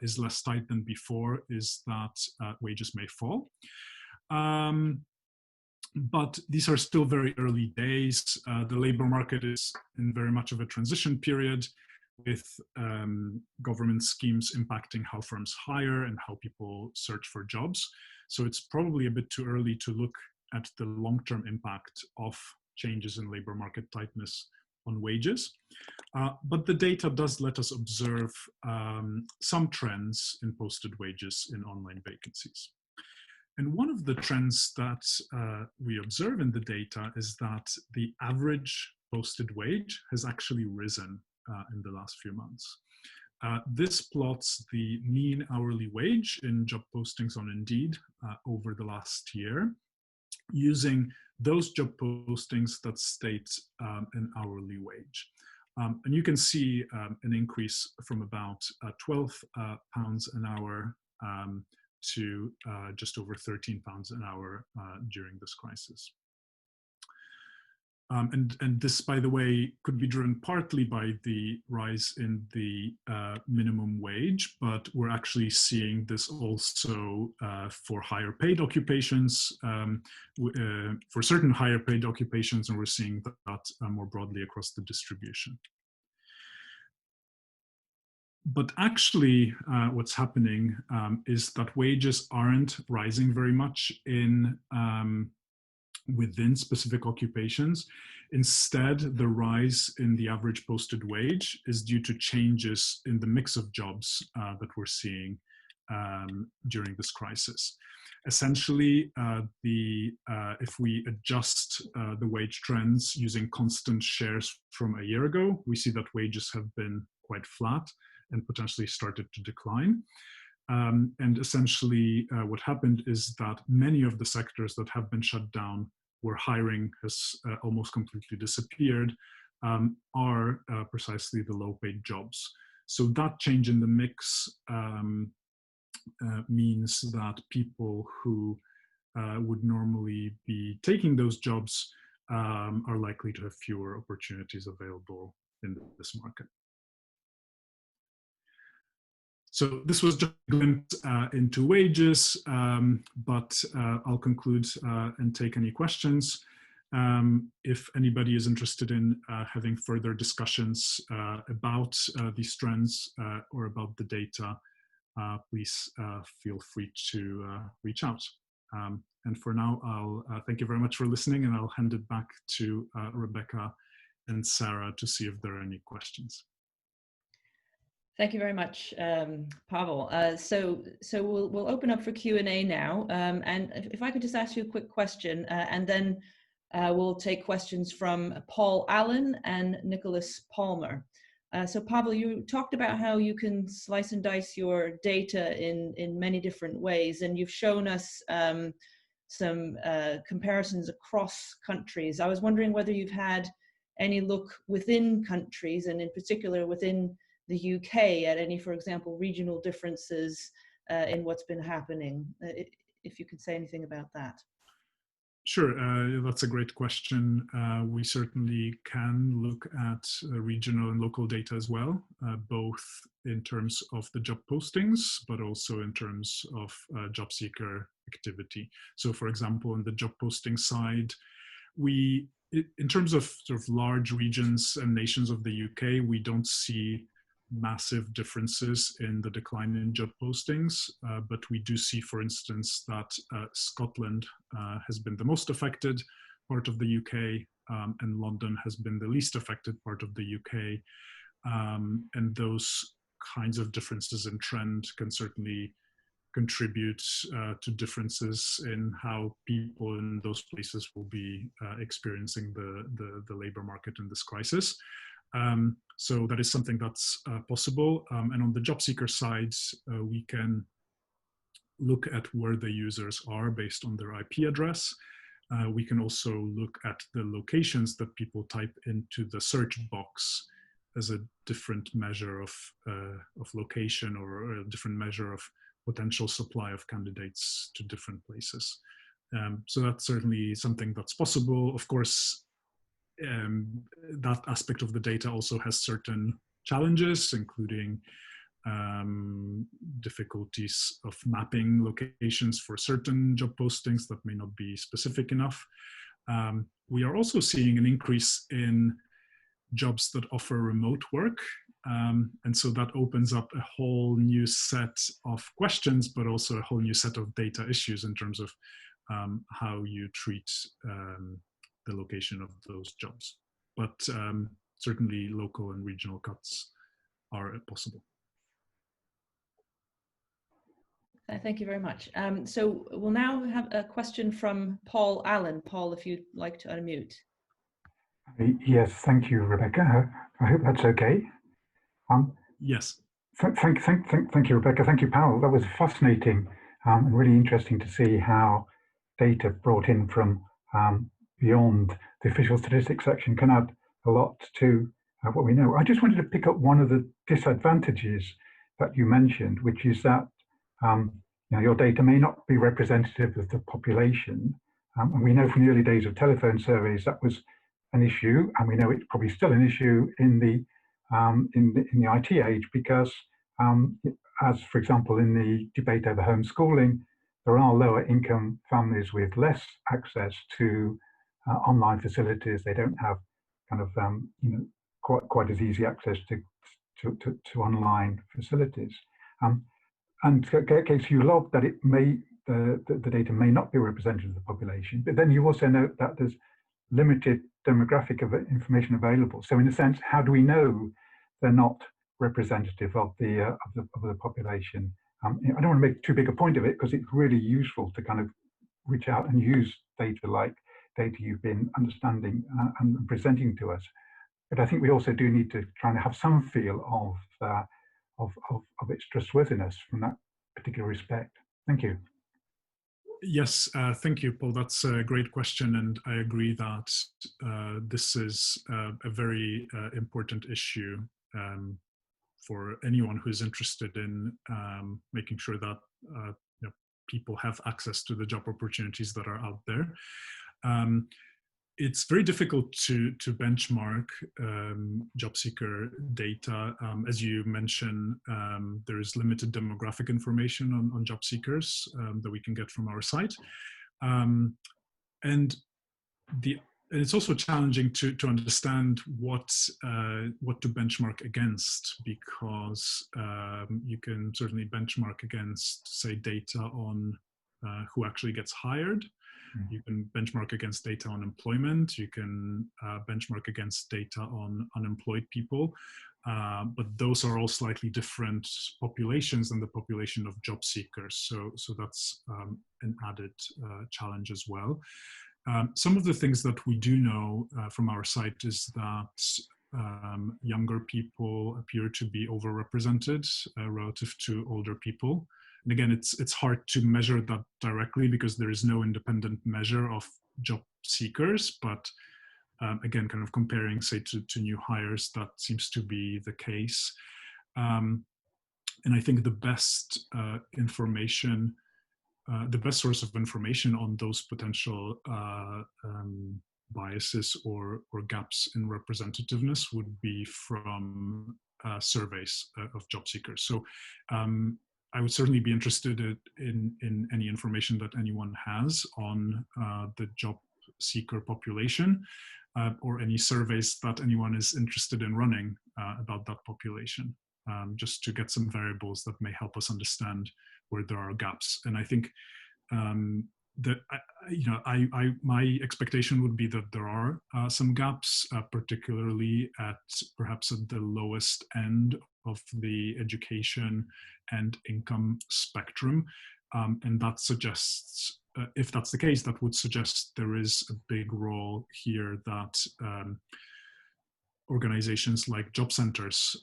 is less tight than before is that wages may fall. But these are still very early days. The labor market is in very much of a transition period, with government schemes impacting how firms hire and how people search for jobs. So it's probably a bit too early to look at the long-term impact of changes in labor market tightness on wages. But the data does let us observe some trends in posted wages in online vacancies. And one of the trends that we observe in the data is that the average posted wage has actually risen in the last few months. This plots the mean hourly wage in job postings on Indeed over the last year, using those job postings that state an hourly wage. And you can see an increase from about £12 an hour to just over £13 an hour during this crisis. And this, by the way, could be driven partly by the rise in the minimum wage, but we're actually seeing this also for higher paid occupations, for certain higher paid occupations, and we're seeing that more broadly across the distribution. But actually, what's happening is that wages aren't rising very much in within specific occupations. Instead, the rise in the average posted wage is due to changes in the mix of jobs that we're seeing during this crisis. Essentially, if we adjust the wage trends using constant shares from a year ago, we see that wages have been quite flat and potentially started to decline. And essentially what happened is that many of the sectors that have been shut down, where hiring has almost completely disappeared, are precisely the low paid jobs. So that change in the mix means that people who would normally be taking those jobs are likely to have fewer opportunities available in this market. So this was just a glimpse into wages, but I'll conclude and take any questions. If anybody is interested in having further discussions about these trends or about the data, please feel free to reach out. And for now, I'll thank you very much for listening, and I'll hand it back to Rebecca and Sarah to see if there are any questions. Thank you very much, Pawel. So we'll open up for Q&A now. And if I could just ask you a quick question, and then we'll take questions from Paul Allen and Nicholas Palmer. So Pawel, you talked about how you can slice and dice your data in many different ways, and you've shown us some comparisons across countries. I was wondering whether you've had any look within countries, and in particular within the UK, at any, for example, regional differences in what's been happening, if you could say anything about that. Sure, that's a great question. We certainly can look at regional and local data as well, both in terms of the job postings, but also in terms of job seeker activity. So for example, on the job posting side, in terms of sort of large regions and nations of the UK, we don't see massive differences in the decline in job postings, but we do see, for instance, that Scotland has been the most affected part of the UK, and London has been the least affected part of the UK. And those kinds of differences in trend can certainly contribute to differences in how people in those places will be experiencing the labor market in this crisis. So that is something that's possible. And on the job seeker side, we can look at where the users are based on their IP address. We can also look at the locations that people type into the search box as a different measure of location, or a different measure of potential supply of candidates to different places. So that's certainly something that's possible. Of course, that aspect of the data also has certain challenges, including difficulties of mapping locations for certain job postings that may not be specific enough. We are also seeing an increase in jobs that offer remote work. And so that opens up a whole new set of questions, but also a whole new set of data issues in terms of how you treat the location of those jobs. But certainly local and regional cuts are possible. Thank you very much. So we'll now have a question from Paul Allen. Paul, if you'd like to unmute. Yes, thank you, Rebecca. I hope that's okay. Yes. Thank you, Rebecca. Thank you, Pawel. That was fascinating and really interesting to see how data brought in from beyond the official statistics section can add a lot to what we know. I just wanted to pick up one of the disadvantages that you mentioned, which is that your data may not be representative of the population. And we know from the early days of telephone surveys that was an issue, and we know it's probably still an issue in the IT age, because as for example in the debate over homeschooling, there are lower income families with less access to online facilities. They don't have kind of quite as easy access to online facilities. And Case, you log that it may the data may not be representative of the population, but then you also note that there's limited demographic of information available. So in a sense, how do we know they're not representative of the population? I don't want to make too big a point of it, because it's really useful to kind of reach out and use data like data you've been understanding and presenting to us. But I think we also do need to try and have some feel of its trustworthiness from that particular respect. Thank you. Yes, thank you, Paul. That's a great question, and I agree that this is a very important issue for anyone who is interested in making sure that people have access to the job opportunities that are out there. It's very difficult to benchmark job seeker data. As you mentioned, there is limited demographic information on job seekers that we can get from our site. And it's also challenging to understand what to benchmark against, because you can certainly benchmark against, say, data on who actually gets hired. You can benchmark against data on employment. You can benchmark against data on unemployed people. But those are all slightly different populations than the population of job seekers. So that's an added challenge as well. Some of the things that we do know from our site is that younger people appear to be overrepresented relative to older people. And again, it's hard to measure that directly because there is no independent measure of job seekers. But again, kind of comparing, say, to new hires, that seems to be the case. And I think the best information, the best source of information on those potential biases or gaps in representativeness would be from surveys of job seekers. So I would certainly be interested in any information that anyone has on the job seeker population, or any surveys that anyone is interested in running about that population, just to get some variables that may help us understand where there are gaps. And I think that my expectation would be that there are some gaps, particularly perhaps at the lowest end of the education and income spectrum, and that suggests, if that's the case, that would suggest there is a big role here that organizations like job centers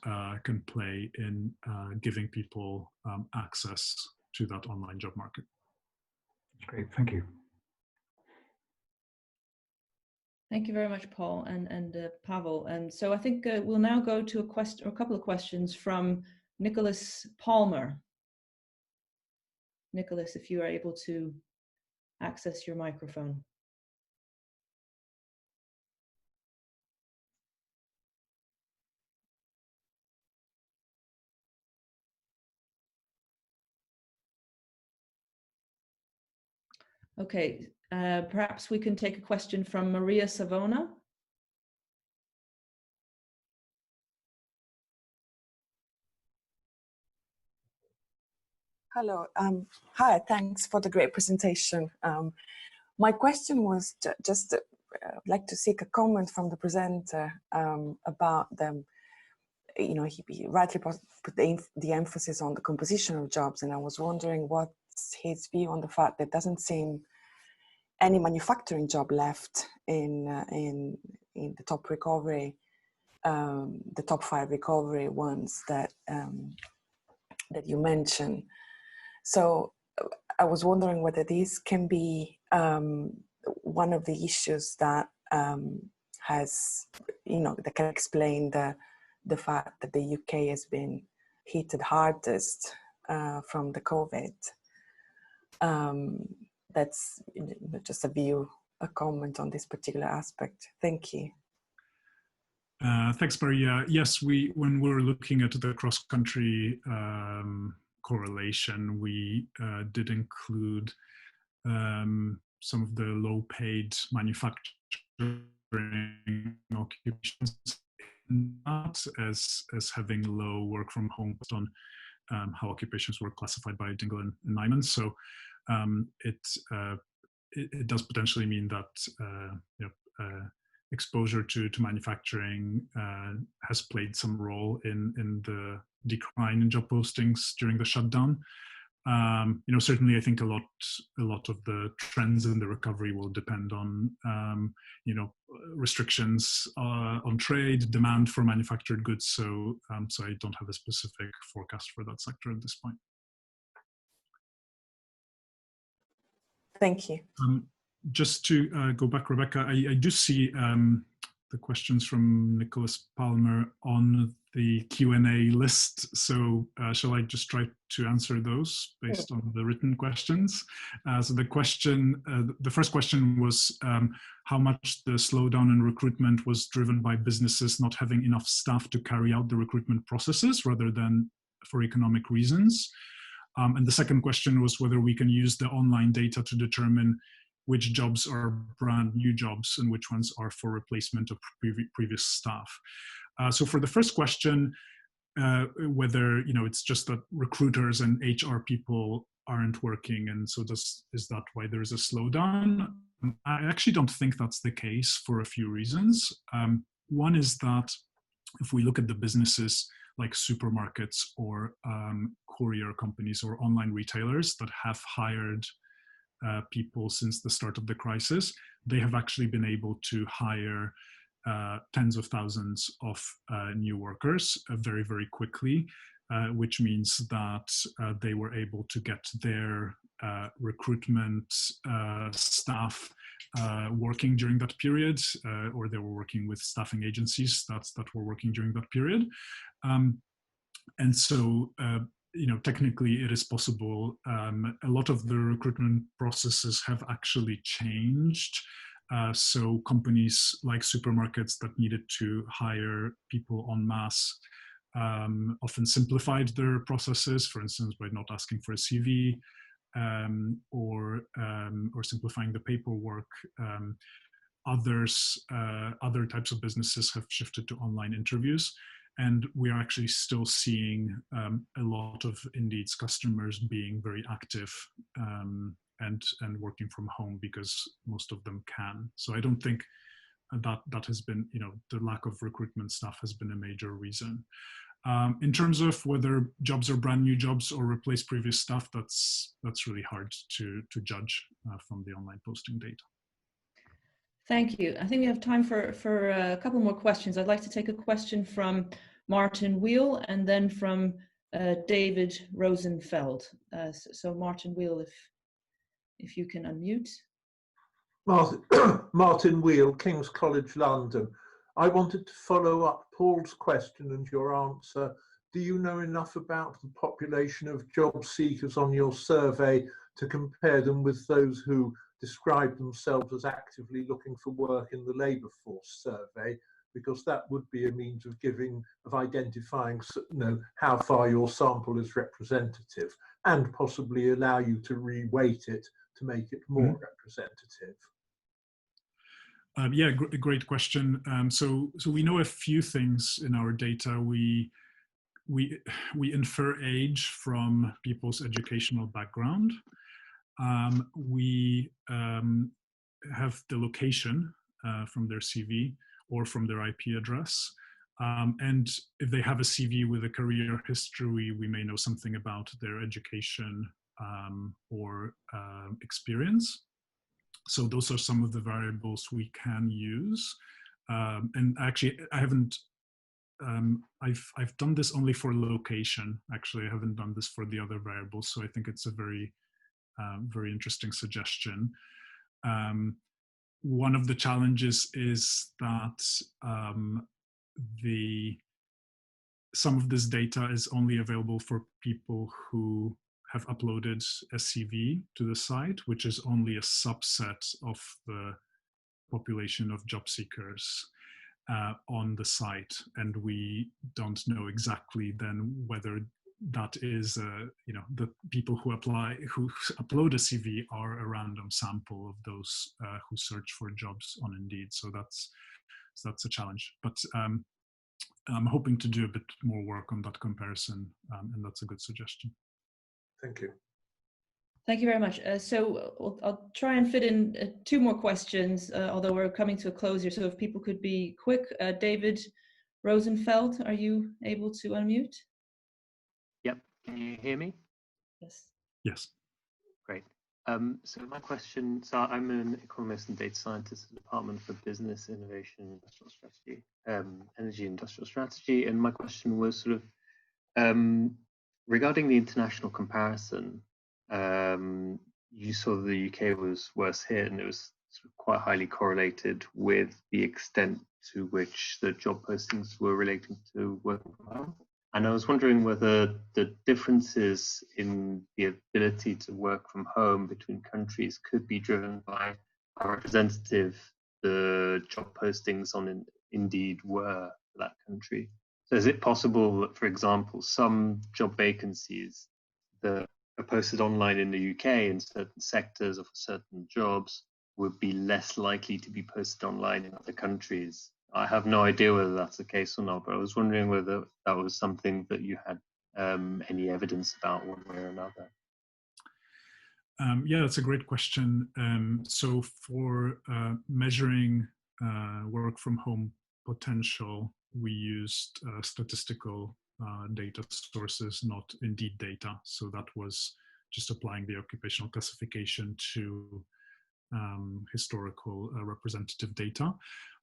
can play in giving people access to that online job market. Great, thank you. Thank you very much, Paul and Pawel. And so I think we'll now go to a couple of questions from Nicholas Palmer. Nicholas, if you are able to access your microphone. Okay, perhaps we can take a question from Maria Savona. Hello. Hi, thanks for the great presentation. My question was just like to seek a comment from the presenter about them. You know, he rightly put the emphasis on the composition of jobs, and I was wondering what's his view on the fact that doesn't seem any manufacturing job left in the top recovery, the top 5 recovery ones that that you mentioned. So I was wondering whether this can be one of the issues that has, you know, that can explain the fact that the UK has been hit the hardest from the COVID. That's just a comment on this particular aspect. Thank you. Thanks, Maria. Yes, when we're looking at the cross-country correlation, we did include some of the low-paid manufacturing occupations, not as having low work from home, based on how occupations were classified by Dingle and Nyman. So it does potentially mean that exposure to manufacturing has played some role in the decline in job postings during the shutdown. Certainly I think a lot of the trends in the recovery will depend on, restrictions on trade, demand for manufactured goods. So I don't have a specific forecast for that sector at this point. Thank you. Just to go back, Rebecca, I do see the questions from Nicholas Palmer on the Q&A list. So shall I just try to answer those based on the written questions? So the first question was how much the slowdown in recruitment was driven by businesses not having enough staff to carry out the recruitment processes rather than for economic reasons. And the second question was whether we can use the online data to determine which jobs are brand new jobs and which ones are for replacement of previous staff. So for the first question, whether it's just that recruiters and HR people aren't working, and so is that why there is a slowdown? I actually don't think that's the case for a few reasons. One is that if we look at the businesses like supermarkets or courier companies or online retailers that have hired people since the start of the crisis, they have actually been able to hire tens of thousands of new workers very, very quickly, which means that they were able to get their recruitment staff working during that period, or they were working with staffing agencies that were working during that period. And so, technically it is possible. A lot of the recruitment processes have actually changed. So companies like supermarkets that needed to hire people en masse often simplified their processes, for instance, by not asking for a CV or simplifying the paperwork. Other types of businesses have shifted to online interviews. And we are actually still seeing a lot of Indeed's customers being very active and working from home because most of them can. So I don't think that has been, the lack of recruitment staff has been a major reason. In terms of whether jobs are brand new jobs or replace previous staff, that's really hard to judge from the online posting data. Thank you. I think we have time for a couple more questions. I'd like to take a question from Martin Wheel and then from David Rosenfeld. So Martin Wheel, if you can unmute. Martin Wheel, King's College London. I wanted to follow up Paul's question and your answer. Do you know enough about the population of job seekers on your survey to compare them with those who describe themselves as actively looking for work in the labour force survey? Because that would be a means of identifying, how far your sample is representative, and possibly allow you to reweight it to make it more representative. Yeah, great question. So we know a few things in our data. We infer age from people's educational background. We have the location from their CV or from their IP address. And if they have a CV with a career history, we may know something about their education or experience. So those are some of the variables we can use. And actually, I haven't, I've done this only for location. Actually, I haven't done this for the other variables. So I think it's a very, very interesting suggestion. One of the challenges is that some of this data is only available for people who have uploaded a CV to the site, which is only a subset of the population of job seekers on the site. And we don't know exactly then whether that is, the people who upload a CV are a random sample of those who search for jobs on Indeed. So that's a challenge. But I'm hoping to do a bit more work on that comparison, and that's a good suggestion. Thank you. Thank you very much. So I'll try and fit in 2 more questions, although we're coming to a close here. So if people could be quick. David Rosenfeld, are you able to unmute? Yep. Can you hear me? Yes. Yes. Great. So my question, so I'm an economist and data scientist at the Department for Business Innovation and Industrial Strategy, Energy Industrial Strategy. And my question was sort of regarding the international comparison. You saw the UK was worse hit, and it was sort of quite highly correlated with the extent to which the job postings were relating to working from home. And I was wondering whether the differences in the ability to work from home between countries could be driven by how representative the job postings on Indeed were for that country. So is it possible that, for example, some job vacancies that are posted online in the UK in certain sectors or for certain jobs would be less likely to be posted online in other countries? I have no idea whether that's the case or not, but I was wondering whether that was something that you had any evidence about one way or another. Yeah, that's a great question. So for measuring work from home potential, we used statistical data sources, not Indeed data. So that was just applying the occupational classification to historical representative data.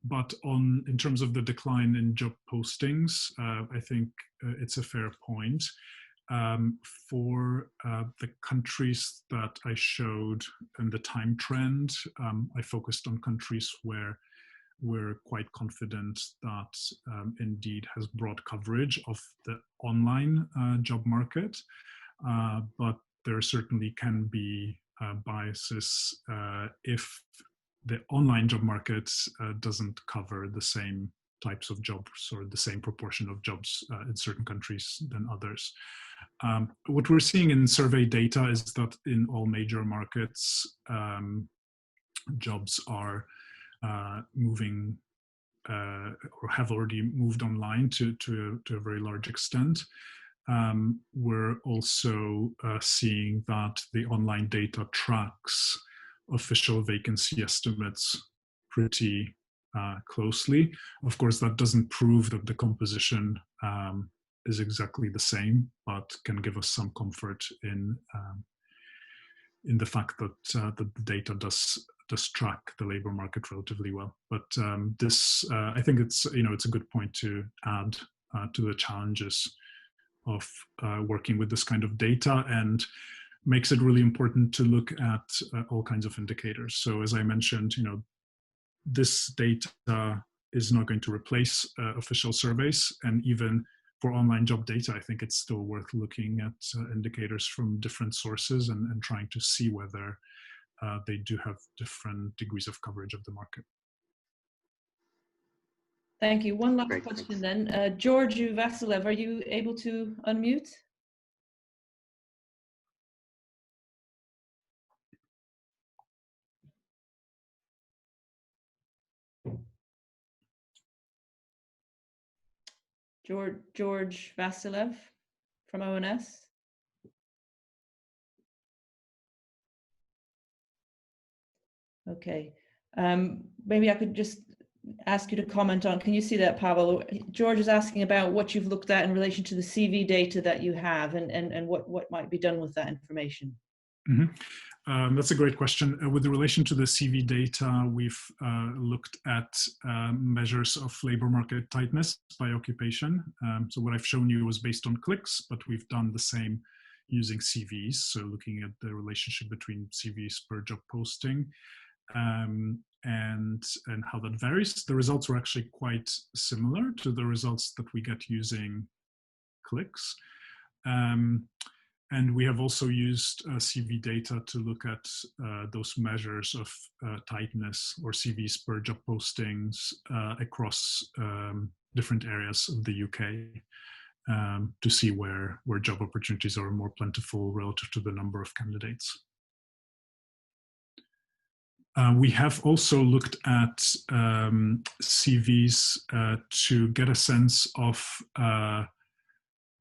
But in terms of the decline in job postings, I think it's a fair point. For the countries that I showed in the time trend, I focused on countries where we're quite confident that Indeed has broad coverage of the online job market, but there certainly can be biases if the online job market doesn't cover the same types of jobs or the same proportion of jobs in certain countries than others. What we're seeing in survey data is that in all major markets, jobs are moving or have already moved online to a very large extent. We're also seeing that the online data tracks official vacancy estimates pretty closely. Of course, that doesn't prove that the composition is exactly the same, but can give us some comfort in the fact that the data does track the labor market relatively well. But this, I think it's a good point to add to the challenges of working with this kind of data, and makes it really important to look at all kinds of indicators. So as I mentioned, this data is not going to replace official surveys, and even for online job data, I think it's still worth looking at indicators from different sources and trying to see whether they do have different degrees of coverage of the market. Thank you. One last Great, question thanks. then. George Vasilev, are you able to unmute? George Vasilev from ONS. Okay. Maybe I could just ask you to comment on, can you see that, Pawel? George is asking about what you've looked at in relation to the CV data that you have and what might be done with that information. Mm-hmm. That's a great question. With relation to the CV data, we've looked at measures of labor market tightness by occupation. So what I've shown you was based on clicks, but we've done the same using CVs. So looking at the relationship between CVs per job posting and how that varies. The results were actually quite similar to the results that we get using clicks. And we have also used CV data to look at those measures of tightness or CVs per job postings across different areas of the UK to see where job opportunities are more plentiful relative to the number of candidates. We have also looked at CVs to get a sense of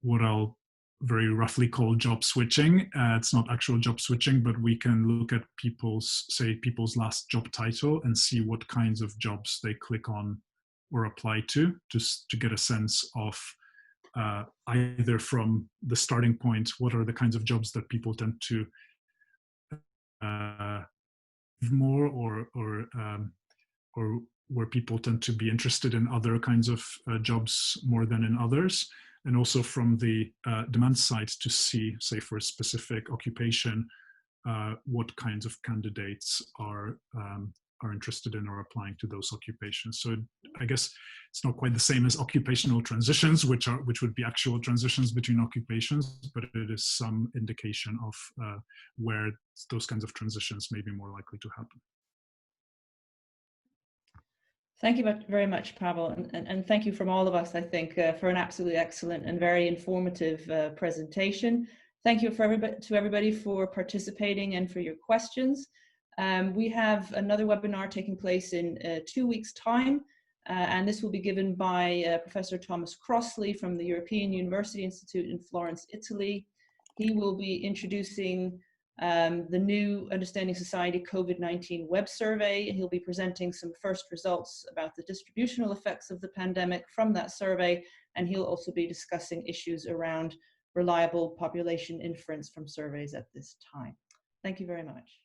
what I'll very roughly call job switching. It's not actual job switching, but we can look at people's last job title and see what kinds of jobs they click on or apply to, just to get a sense of either from the starting point, what are the kinds of jobs that people tend to more or where people tend to be interested in other kinds of jobs more than in others. And also from the demand side to see, say, for a specific occupation, what kinds of candidates are interested in or applying to those occupations. So I guess it's not quite the same as occupational transitions, which would be actual transitions between occupations, but it is some indication of where those kinds of transitions may be more likely to happen. Thank you very much, Pawel, and thank you from all of us, I think, for an absolutely excellent and very informative presentation. Thank you to everybody for participating and for your questions. We have another webinar taking place in 2 weeks' time, and this will be given by Professor Thomas Crossley from the European University Institute in Florence, Italy. He will be introducing the new Understanding Society COVID-19 web survey. He'll be presenting some first results about the distributional effects of the pandemic from that survey, and he'll also be discussing issues around reliable population inference from surveys at this time. Thank you very much.